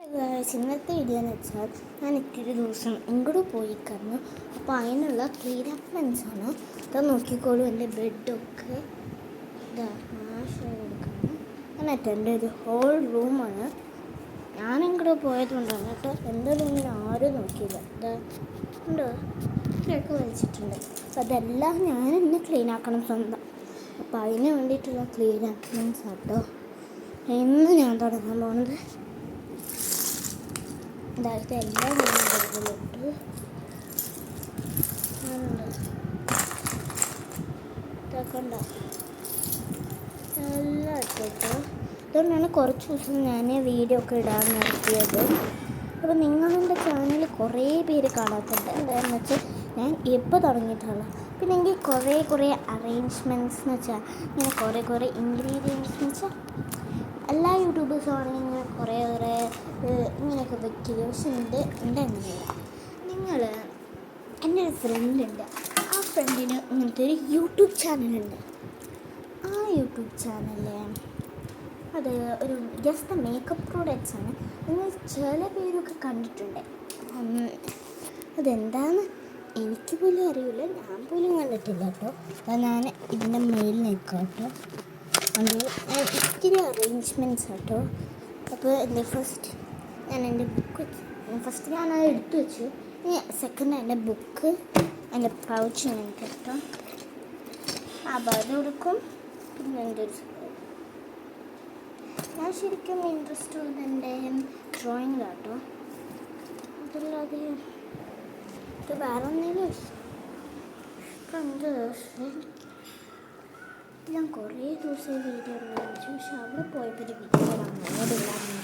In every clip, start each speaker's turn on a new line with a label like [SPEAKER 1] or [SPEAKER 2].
[SPEAKER 1] ഇന്നത്തെ വീഡിയോ എന്ന് വെച്ചാൽ ഞാൻ ഇത്തിരി ദിവസം എങ്ങോട്ട് പോയി കഴിഞ്ഞു. അപ്പോൾ അതിനുള്ള ക്ലീനപ്മെൻസാണ്. അത് നോക്കിക്കോളൂ. എൻ്റെ ബെഡൊക്കെ ഇതാ നാശമായി കൊടുക്കണം. എന്നിട്ട് എൻ്റെ ഒരു ഹോൾ റൂമാണ്. ഞാൻ ഇങ്ങോട്ട് പോയതുകൊണ്ടാണ് കേട്ടോ. എൻ്റെ റൂമിൽ ആരും നോക്കിയില്ല. ഇതാ ഉണ്ടോ, ഇതൊക്കെ വലിച്ചിട്ടുണ്ട്. അപ്പോൾ അതെല്ലാം ഞാൻ ഇന്ന് ക്ലീൻ ആക്കണം സ്വന്തം. അപ്പോൾ അതിന് വേണ്ടിയിട്ടുള്ള ക്ലീനപ്മെൻസ് കേട്ടോ ഇന്ന് ഞാൻ തുടങ്ങാൻ പോകുന്നത്. ഇതായിട്ട് എല്ലാം ഇട്ട് ഇതൊക്കെ ഉണ്ടോ എല്ലാം ഇട്ടിട്ട് അതുകൊണ്ടാണ് കുറച്ച് ദിവസം ഞാൻ വീഡിയോ ഒക്കെ ഇടാൻ നിർത്തിയത്. അപ്പോൾ നിങ്ങളുടെ ചാനൽ കുറേ പേര് കാണാത്തുണ്ട്. എന്താണെന്ന് വെച്ചാൽ ഞാൻ എപ്പോൾ തുടങ്ങിയിട്ടുള്ള പിന്നെ എനിക്ക് കുറേ അറേഞ്ച്മെൻറ്റ്സ് എന്ന് വെച്ചാൽ ഇങ്ങനെ കുറേ ഇൻഗ്രീഡിയൻസ് എന്ന് വെച്ചാൽ എല്ലാ യൂട്യൂബേഴ്സും ആണെങ്കിൽ ഇങ്ങനെ കുറേ ഇങ്ങനെയൊക്കെ വെക്കുക. പക്ഷെ എൻ്റെ അങ്ങനെയല്ല. നിങ്ങൾ എൻ്റെ ഒരു ഫ്രണ്ടുണ്ട്. ആ ഫ്രണ്ടിന് ഇങ്ങനത്തെ ഒരു യൂട്യൂബ് ചാനലുണ്ട്. ആ യൂട്യൂബ് ചാനലിൽ അത് ഒരു ജസ്റ്റ് മേക്കപ്പ് പ്രോഡക്റ്റ്സ് ആണ്. നിങ്ങൾ ചില പേരൊക്കെ കണ്ടിട്ടുണ്ട്. അതെന്താണെന്ന് എനിക്ക് പോലും അറിയില്ല, ഞാൻ പോലും കണ്ടിട്ടില്ല കേട്ടോ. അത് ഞാൻ ഇതിൻ്റെ മേലിൽ നിൽക്കാം കേട്ടോ. അത് ഇത്തിരി അറേഞ്ച്മെൻറ്റ്സ് കേട്ടോ. അപ്പോൾ എൻ്റെ ഞാൻ എൻ്റെ ബുക്ക് ഞാൻ അത് എടുത്തു വെച്ചു. സെക്കൻഡ് എൻ്റെ ബുക്ക് എൻ്റെ പൗച്ച് ഞാൻ കേട്ടോ. അപ്പോൾ അത് കൊടുക്കും. പിന്നെ എൻ്റെ ഞാൻ ശരിക്കും ഇൻട്രസ്റ്റ് ഉള്ളത് എൻ്റെ ഡ്രോയിങ് കേട്ടോ. അതല്ലാതെ ഇത് വേറെ ഒന്നെങ്കിലും ഞാൻ കുറേ ദിവസം വീഡിയോ കാണിച്ചു. പക്ഷെ അവിടെ പോയപ്പോൾ വീഡിയോ അങ്ങോട്ടില്ലായിരുന്നു.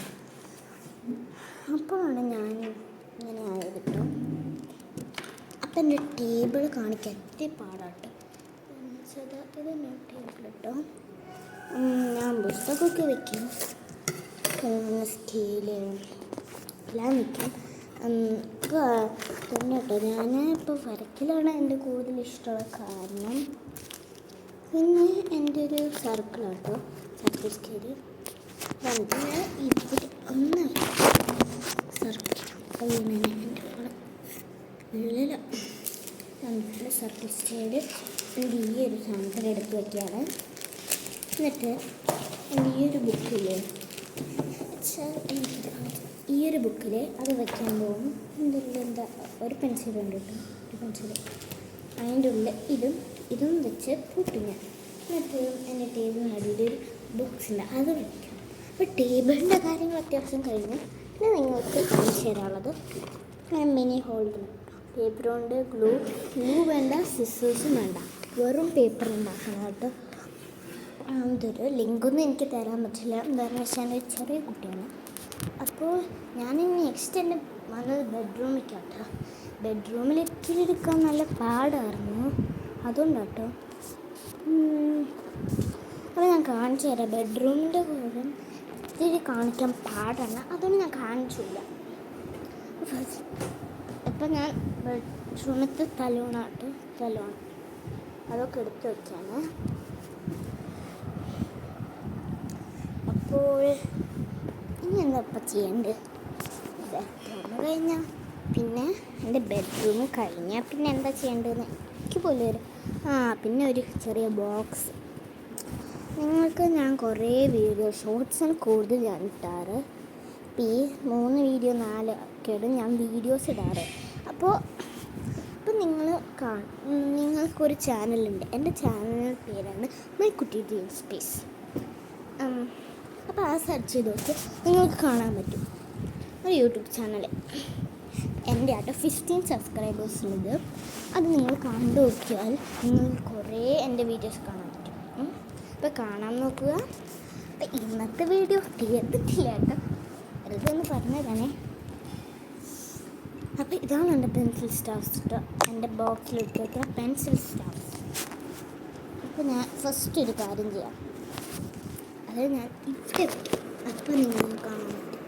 [SPEAKER 1] അപ്പോഴാണ് ഞാൻ ഇങ്ങനെ ആയത് കേട്ടോ. അപ്പം എൻ്റെ ടേബിൾ കാണിക്കാൻ എത്തി പാടാട്ടോ. ഇതെന്നെ ടേബിൾ കേട്ടോ. ഞാൻ പുസ്തകമൊക്കെ വയ്ക്കും, സ്റ്റീല് എല്ലാം വയ്ക്കും. തന്നെ കേട്ടോ. ഞാൻ ഇപ്പോൾ വരയ്ക്കലാണ് എൻ്റെ കൂടുതൽ ഇഷ്ടമുള്ള കാരണം. പിന്നെ എൻ്റെ ഒരു സർക്കിളാട്ടോ, സർക്കിൾ സ്കെയിൽ. എന്നിട്ട് ഞാൻ ഇതിൽ ഒന്ന് സർക്കിൾ അങ്ങനെ എൻ്റെ ഉള്ളിൽ എന്നിട്ട് സർക്കിൾ സ്കെയിൽ എൻ്റെ ഈ ഒരു സാധനത്തിൽ എടുത്ത് വയ്ക്കുകയാണ്. എന്നിട്ട് എൻ്റെ ഈ ഒരു ബുക്കിൽ ഈ ഒരു ബുക്കിൽ അത് വയ്ക്കാൻ പോകും. എന്താ ഒരു പെൻസിലുണ്ട് കേട്ടോ, ഒരു പെൻസിൽ. അതിൻ്റെ ഉള്ളിൽ ഇതും വെച്ച് പൂട്ടും ഞാൻ. എന്നിട്ട് എൻ്റെ ടേബിളിനടിയിൽ ഒരു ബുക്സ് ഉണ്ട്, അത് വയ്ക്കും. അപ്പോൾ ടേബിളിൻ്റെ കാര്യങ്ങൾ അത്യാവശ്യം കഴിഞ്ഞു. പിന്നെ നിങ്ങൾക്ക് കാണിച്ചു തരാനുള്ളത് മിനി ഹോൾഡർ. പേപ്പർ കൊണ്ട് ഗ്ലൂ വേണ്ട, സിസേഴ്സും വേണ്ട, വെറും പേപ്പർ ഉണ്ടാക്കണം കേട്ടോ. അതൊരു ലിങ്കൊന്നും എനിക്ക് തരാൻ പറ്റില്ല, എന്താണെന്ന് വെച്ചാൽ ഒരു ചെറിയ കുട്ടിയാണ്. അപ്പോൾ ഞാൻ നെക്സ്റ്റ് എൻ്റെ വന്നത് ബെഡ്റൂമിലേക്കാട്ടോ. ബെഡ്റൂമിൽ ഇത്തിരി എടുക്കാൻ നല്ല പാടായിരുന്നു, അതുകൊണ്ടാട്ടോ. അപ്പോൾ ഞാൻ കാണിച്ചു തരാം. ബെഡ്റൂമിൻ്റെ കൂടെ ഇത്തിരി കാണിക്കാൻ പാടാണ്, അതൊന്നും ഞാൻ കാണിച്ചില്ല. അപ്പം ഞാൻ ബെഡ്റൂമിലത്തെ തലോണ അതൊക്കെ എടുത്ത് വെച്ചാണ്. അപ്പോൾ ഇനി എന്താ ഇപ്പം ചെയ്യേണ്ടത്? ബെഡ്റൂം കഴിഞ്ഞാൽ പിന്നെ എൻ്റെ ബെഡ്റൂം കഴിഞ്ഞാൽ പിന്നെ എന്താ ചെയ്യേണ്ടതെന്ന് എനിക്ക് പോലും വരും. പിന്നെ ഒരു ചെറിയ ബോക്സ്. നിങ്ങൾക്ക് ഞാൻ കുറേ വീഡിയോ ഷോർട്സാണ് കൂടുതൽ ഞാൻ ഇട്ടാറ്. ഇപ്പോൾ ഈ 3 വീഡിയോ 4 ഒക്കെയാണ് ഞാൻ വീഡിയോസ് ഇടാറ്. അപ്പോൾ നിങ്ങൾക്കൊരു ചാനലുണ്ട്. എൻ്റെ ചാനൽ പേരാണ് മൈക്കുട്ടി ഡ്രീം സ്പേസ്. അപ്പോൾ ആ സെർച്ച് ചെയ്ത് നോക്കി നിങ്ങൾക്ക് കാണാൻ പറ്റും ഒരു യൂട്യൂബ് ചാനൽ. എൻ്റെ ആട്ടോ 15 സബ്സ്ക്രൈബേഴ്സ് ഉള്ളത്. അത് നിങ്ങൾ കണ്ടു നോക്കിയാൽ നിങ്ങൾക്ക് കുറേ എൻ്റെ വീഡിയോസ് കാണാൻ പറ്റും. അപ്പോൾ കാണാൻ നോക്കുക. അപ്പോൾ ഇന്നത്തെ വീഡിയോ തീർത്തിട്ടില്ല കേട്ടോ, വെറുതെ ഒന്ന് പറഞ്ഞതാണേ. അപ്പോൾ ഇതാണ് എൻ്റെ പെൻസിൽ സ്റ്റാർസ് കേട്ടോ, എൻ്റെ ബോക്സിലിട്ട് വയ്ക്കുന്ന പെൻസിൽ സ്റ്റാർസ്. അപ്പോൾ ഞാൻ ഫസ്റ്റ് ഒരു കാര്യം ചെയ്യാം. അത് ഞാൻ ഇവിടെ വയ്ക്കും. അപ്പോൾ നിങ്ങൾ കാണാൻ പറ്റും.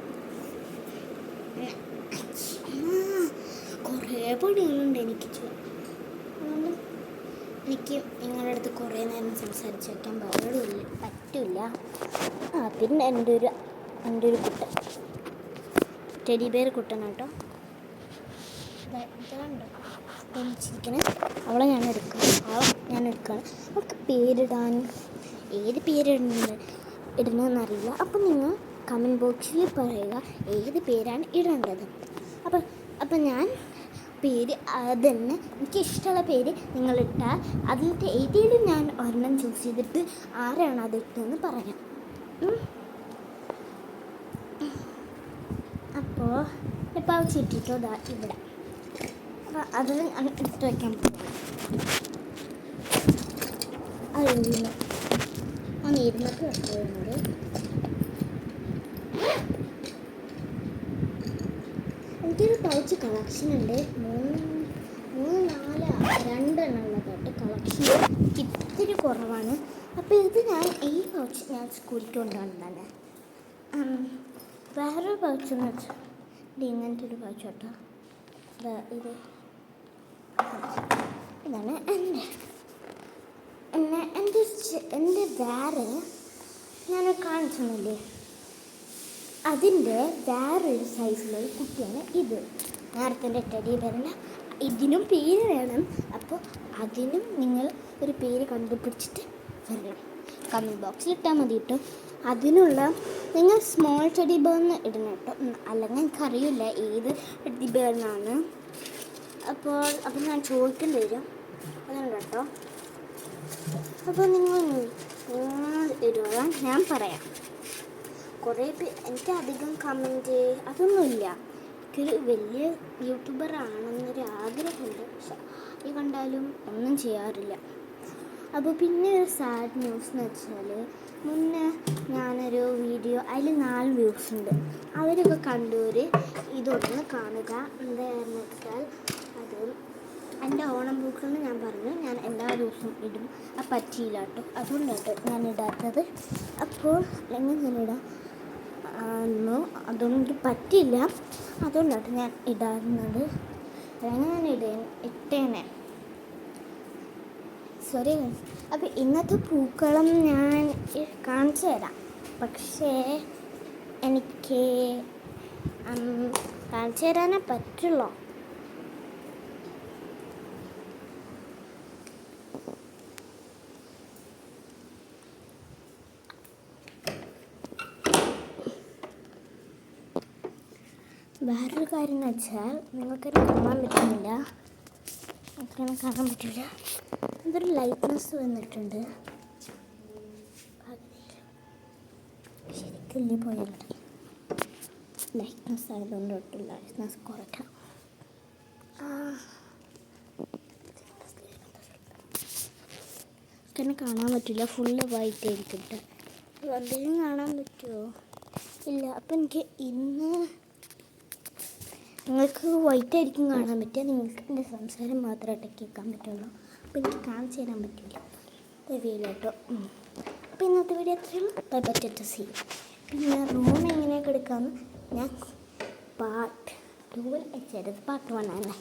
[SPEAKER 1] കുറേ പണികളുണ്ട് എനിക്ക്. അതുകൊണ്ട് എനിക്ക് നിങ്ങളുടെ അടുത്ത് കുറേ നേരം സംസാരിച്ച് വയ്ക്കാൻ പറ്റില്ല. പിന്നെ എൻ്റെ ഒരു കുട്ടൻ ടെഡി ബെയർ കുട്ടനാണ് കേട്ടോ. ഇതുണ്ടോ പൊളിച്ചിരിക്കണേ, അവളെ ഞാൻ എടുക്കുകയാണ്. അവൾക്ക് പേരിടാൻ ഏത് ഇടുന്നതെന്നറിയില്ല. അപ്പം നിങ്ങൾ കമൻറ്റ് ബോക്സിൽ പറയുക ഏത് പേരാണ് ഇടേണ്ടത്. അപ്പം ഞാൻ പേര് അതന്നെ എനിക്കിഷ്ടമുള്ള പേര് നിങ്ങളിട്ടാൽ അതിലത്തെ ഏതെങ്കിലും ഞാൻ ഒരെണ്ണം ചൂസ് ചെയ്തിട്ട് ആരാണ് അതിട്ടെന്ന് പറയാം. അപ്പോൾ ഇപ്പോൾ ചിട്ടിട്ടോ ഇവിടെ. അപ്പോൾ അത് എടുത്ത് വയ്ക്കാൻ പോകും. ഇരുന്നിട്ട് വെക്കുന്നത് എനിക്കൊരു പൗച്ച് കളക്ഷൻ ഉണ്ട്. 2 ഉള്ളതായിട്ട് കളക്ഷൻ ഇത്തിരി കുറവാണ്. അപ്പോൾ ഇത് ഈ പൗച്ച് ഞാൻ സ്കൂളിലേക്ക് കൊണ്ടുവന്നതാണ്. വേറൊരു പൗച്ച് എന്ന് വെച്ചാൽ ഇങ്ങനത്തെ ഒരു പൗച്ച് കേട്ടോ. ഇതാണ് എൻ്റെ വേറെ ഞാൻ കാണിച്ചെന്നില്ലേ, അതിൻ്റെ വേറൊരു സൈസിലൊരു കുട്ടിയാണ് ഇത്. നേരത്തെ ടെഡി ബെയറിന് ഇതിനും പേര് വേണം. അപ്പോൾ അതിനും നിങ്ങൾ ഒരു പേര് കണ്ടുപിടിച്ചിട്ട് വരണം. കമൻറ്റ് ബോക്സിൽ ഇട്ടാൽ മതി കേട്ടോ. അതിനുള്ള നിങ്ങൾ സ്മോൾ ടെഡി ബെയറിന് ഇടണം കേട്ടോ. അല്ലെങ്കിൽ എനിക്കറിയില്ല ഏത് ടെഡി ബെയറിനാണ്. അപ്പോൾ ഞാൻ ചോദിക്കേണ്ടി വരും. അതുകൊണ്ട് കേട്ടോ. അപ്പോൾ നിങ്ങൾ ഇടുക, ഞാൻ പറയാം. കുറേ എനിക്ക് അധികം കമൻറ്റ് അതൊന്നുമില്ല. എനിക്കൊരു വലിയ യൂട്യൂബർ ആണെന്നൊരു ആഗ്രഹമുണ്ട്. പക്ഷെ ഈ കണ്ടാലും ഒന്നും ചെയ്യാറില്ല. അപ്പോൾ പിന്നെ ഒരു സാഡ് ന്യൂസ് എന്ന് വെച്ചാൽ, മുന്നേ ഞാനൊരു വീഡിയോ അതിൽ 4 വ്യൂസ് ഉണ്ട്. അവരൊക്കെ കണ്ടവർ ഇതൊന്ന് കാണുക. എന്താണെന്ന് വെച്ചാൽ അത് എൻ്റെ ഓണം പൂക്കളെന്ന് ഞാൻ പറഞ്ഞു ഞാൻ എല്ലാ ദിവസവും ഇടും. പറ്റിയില്ല കേട്ടോ. അതുകൊണ്ടാട്ടോ ഞാൻ ഇടാത്തത്. അപ്പോൾ അല്ലെങ്കിൽ ഞാനിടാം അതൊന്നും എനിക്ക് പറ്റിയില്ല. അതുകൊണ്ടാട്ടോ ഞാൻ ഇടാറുന്നത്. അല്ലെങ്കിൽ ഞാൻ ഇട്ടേനെ. സോറി. അപ്പോൾ ഇന്നത്തെ പൂക്കളം ഞാൻ കാണിച്ചു തരാം. പക്ഷേ എനിക്ക് കാണിച്ചു തരാനേ പറ്റുള്ളൂ. വേറൊരു കാര്യം എന്ന് വെച്ചാൽ നിങ്ങൾക്കൊരു കാണാൻ പറ്റുന്നില്ല. എന്തൊരു ലൈറ്റ്നെസ് വന്നിട്ടുണ്ട്. ശരിക്കും പോയുണ്ട്. ലൈറ്റ്നെസ് ആയതുകൊണ്ട് തൊട്ട് ലൈറ്റ്നെസ് കുറയ്ക്കാം. തന്നെ കാണാൻ പറ്റില്ല. ഫുള്ള് വൈറ്റ് ആയിരിക്കട്ടെ. എന്തെങ്കിലും കാണാൻ പറ്റുമോ? ഇല്ല. അപ്പം എനിക്ക് ഇന്ന് നിങ്ങൾക്ക് വൈറ്റ് ആയിരിക്കും കാണാൻ പറ്റുക. നിങ്ങൾക്ക് എൻ്റെ സംസാരം മാത്രമായിട്ട് കേൾക്കാൻ പറ്റുള്ളൂ. അപ്പോൾ എനിക്ക് കാണിച്ചു തരാൻ പറ്റില്ല. റിവ്യൂല കേട്ടോ. അപ്പോൾ ഇന്നത്തെ വീഡിയോ അത്രയും പറ്റത്തെ സീ. പിന്നെ റൂം എങ്ങനെയൊക്കെ എടുക്കാമെന്ന് ഞാൻ പാർട്ട് 2 അയച്ചുതരാം. പാർട്ട് 1 ആണ്.